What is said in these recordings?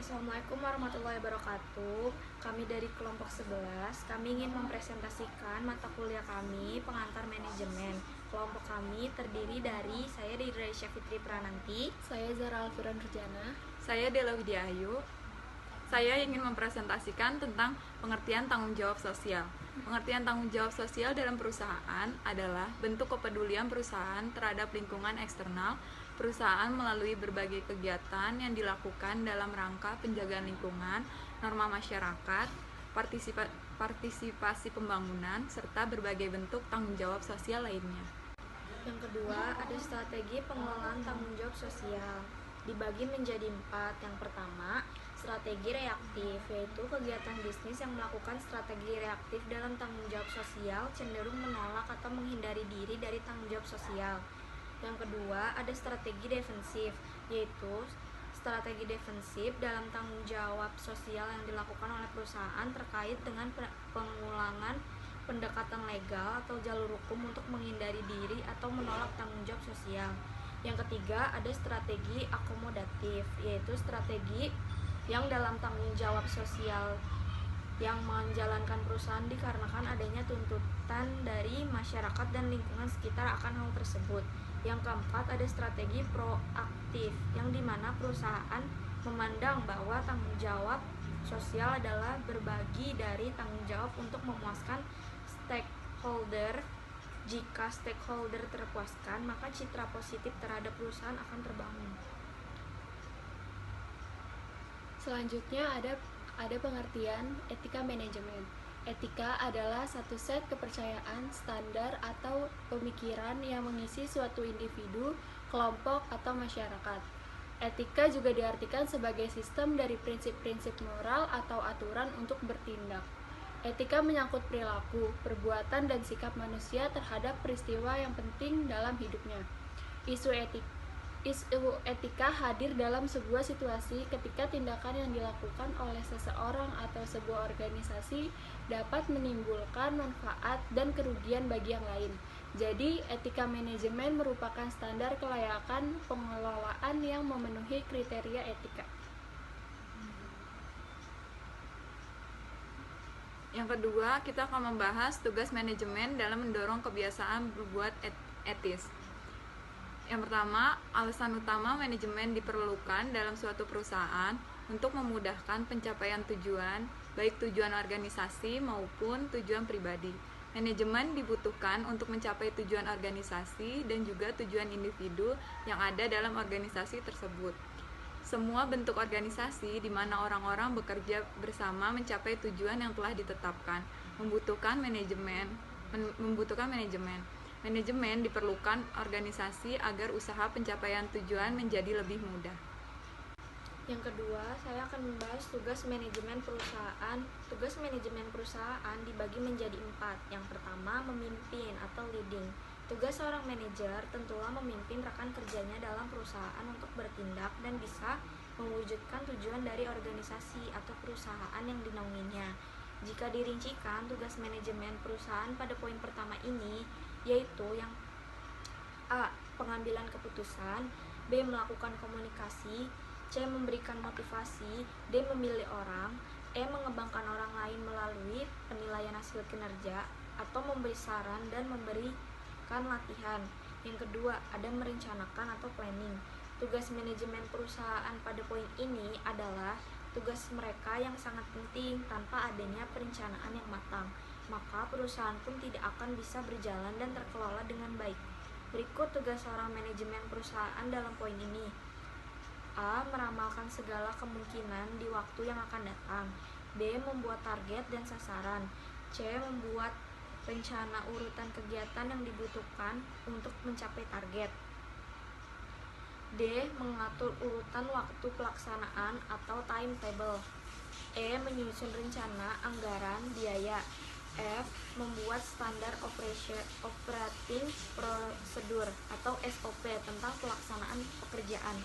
Assalamualaikum warahmatullahi wabarakatuh. Kami dari kelompok 11, kami ingin mempresentasikan mata kuliah kami, pengantar manajemen. Kelompok kami terdiri dari saya Raisya Fitri Prananti, Saya Zara Alfiran Nurjana. Saya Dela Widya Ayu. Saya ingin mempresentasikan tentang pengertian tanggung jawab sosial. Pengertian tanggung jawab sosial dalam perusahaan adalah bentuk kepedulian perusahaan terhadap lingkungan eksternal. Perusahaan melalui berbagai kegiatan yang dilakukan dalam rangka penjagaan lingkungan, norma masyarakat, partisipasi pembangunan, serta berbagai bentuk tanggung jawab sosial lainnya. Yang kedua, ada strategi pengelolaan tanggung jawab sosial. Dibagi menjadi 4. Yang pertama, strategi reaktif, yaitu kegiatan bisnis yang melakukan strategi reaktif dalam tanggung jawab sosial cenderung menolak atau menghindari diri dari tanggung jawab sosial. Yang kedua, ada strategi defensif, yaitu strategi defensif dalam tanggung jawab sosial yang dilakukan oleh perusahaan terkait dengan pengulangan pendekatan legal atau jalur hukum untuk menghindari diri atau menolak tanggung jawab sosial. Yang ketiga, ada strategi akomodatif, yaitu strategi yang dalam tanggung jawab sosial yang menjalankan perusahaan dikarenakan adanya tuntutan dari masyarakat dan lingkungan sekitar akan hal tersebut. Yang keempat, ada strategi proaktif, yang dimana perusahaan memandang bahwa tanggung jawab sosial adalah berbagi dari tanggung jawab untuk memuaskan stakeholder. Jika stakeholder terpuaskan, maka citra positif terhadap perusahaan akan terbangun. Selanjutnya ada pengertian etika manajemen. Etika adalah satu set kepercayaan, standar, atau pemikiran yang mengisi suatu individu, kelompok, atau masyarakat. Etika juga diartikan sebagai sistem dari prinsip-prinsip moral atau aturan untuk bertindak. Etika menyangkut perilaku, perbuatan, dan sikap manusia terhadap peristiwa yang penting dalam hidupnya. Isu etika hadir dalam sebuah situasi ketika tindakan yang dilakukan oleh seseorang atau sebuah organisasi dapat menimbulkan manfaat dan kerugian bagi yang lain. Jadi, etika manajemen merupakan standar kelayakan pengelolaan yang memenuhi kriteria etika. Yang kedua, kita akan membahas tugas manajemen dalam mendorong kebiasaan berbuat etis. Yang pertama, alasan utama manajemen diperlukan dalam suatu perusahaan untuk memudahkan pencapaian tujuan, baik tujuan organisasi maupun tujuan pribadi. Manajemen dibutuhkan untuk mencapai tujuan organisasi dan juga tujuan individu yang ada dalam organisasi tersebut. Semua bentuk organisasi di mana orang-orang bekerja bersama mencapai tujuan yang telah ditetapkan membutuhkan manajemen. Manajemen diperlukan organisasi agar usaha pencapaian tujuan menjadi lebih mudah. Yang kedua, saya akan membahas tugas manajemen perusahaan. Tugas manajemen perusahaan dibagi menjadi 4. Yang pertama, memimpin atau leading. Tugas seorang manajer tentulah memimpin rekan kerjanya dalam perusahaan untuk bertindak dan bisa mewujudkan tujuan dari organisasi atau perusahaan yang dinaunginya. Jika dirincikan, tugas manajemen perusahaan pada poin pertama ini yaitu yang A. Pengambilan keputusan, B. Melakukan komunikasi, C. Memberikan motivasi, D. Memilih orang, E. Mengembangkan orang lain melalui penilaian hasil kinerja, atau memberi saran dan memberikan latihan. Yang kedua, ada merencanakan atau planning. Tugas manajemen perusahaan pada poin ini adalah tugas mereka yang sangat penting. Tanpa adanya perencanaan yang matang, maka perusahaan pun tidak akan bisa berjalan dan terkelola dengan baik. Berikut tugas seorang manajemen perusahaan dalam poin ini. A. Meramalkan segala kemungkinan di waktu yang akan datang. B. Membuat target dan sasaran. C. Membuat rencana urutan kegiatan yang dibutuhkan untuk mencapai target. D. Mengatur urutan waktu pelaksanaan atau timetable. E. Menyusun rencana, anggaran, biaya. F. Membuat standar operating procedure atau SOP tentang pelaksanaan pekerjaan.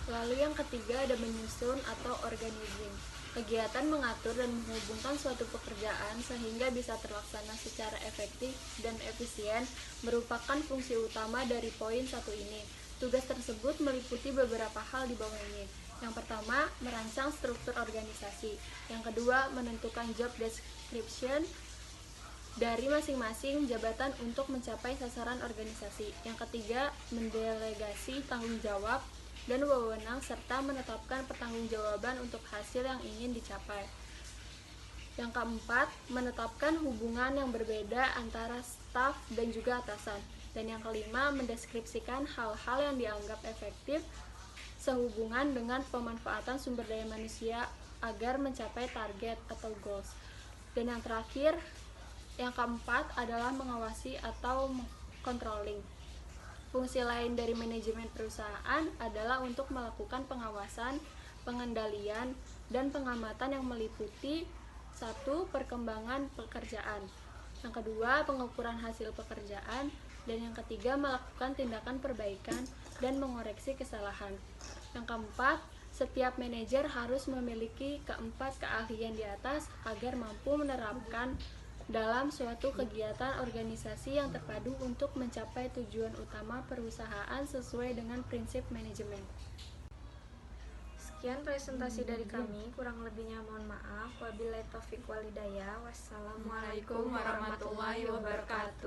Lalu yang ketiga ada menyusun atau organizing. Kegiatan mengatur dan menghubungkan suatu pekerjaan sehingga bisa terlaksana secara efektif dan efisien merupakan fungsi utama dari poin 1 ini. Tugas tersebut meliputi beberapa hal di bawah ini. Yang pertama, merancang struktur organisasi. Yang kedua, menentukan job description dari masing-masing jabatan untuk mencapai sasaran organisasi. Yang ketiga, mendelegasi tanggung jawab dan wewenang serta menetapkan pertanggungjawaban untuk hasil yang ingin dicapai. Yang keempat, menetapkan hubungan yang berbeda antara staf dan juga atasan. Dan yang kelima, mendeskripsikan hal-hal yang dianggap efektif sehubungan dengan pemanfaatan sumber daya manusia agar mencapai target atau goals. Dan yang terakhir, yang keempat adalah mengawasi atau controlling. Fungsi lain dari manajemen perusahaan adalah untuk melakukan pengawasan, pengendalian, dan pengamatan yang meliputi 1. Perkembangan pekerjaan. Yang kedua, pengukuran hasil pekerjaan. Dan yang ketiga, melakukan tindakan perbaikan dan mengoreksi kesalahan. Yang keempat, setiap manajer harus memiliki keempat keahlian di atas agar mampu menerapkan dalam suatu kegiatan organisasi yang terpadu untuk mencapai tujuan utama perusahaan sesuai dengan prinsip manajemen. Sekian presentasi dari kami, kurang lebihnya mohon maaf. Wabillahi taufiq wal hidayah. Wassalamualaikum warahmatullahi wabarakatuh.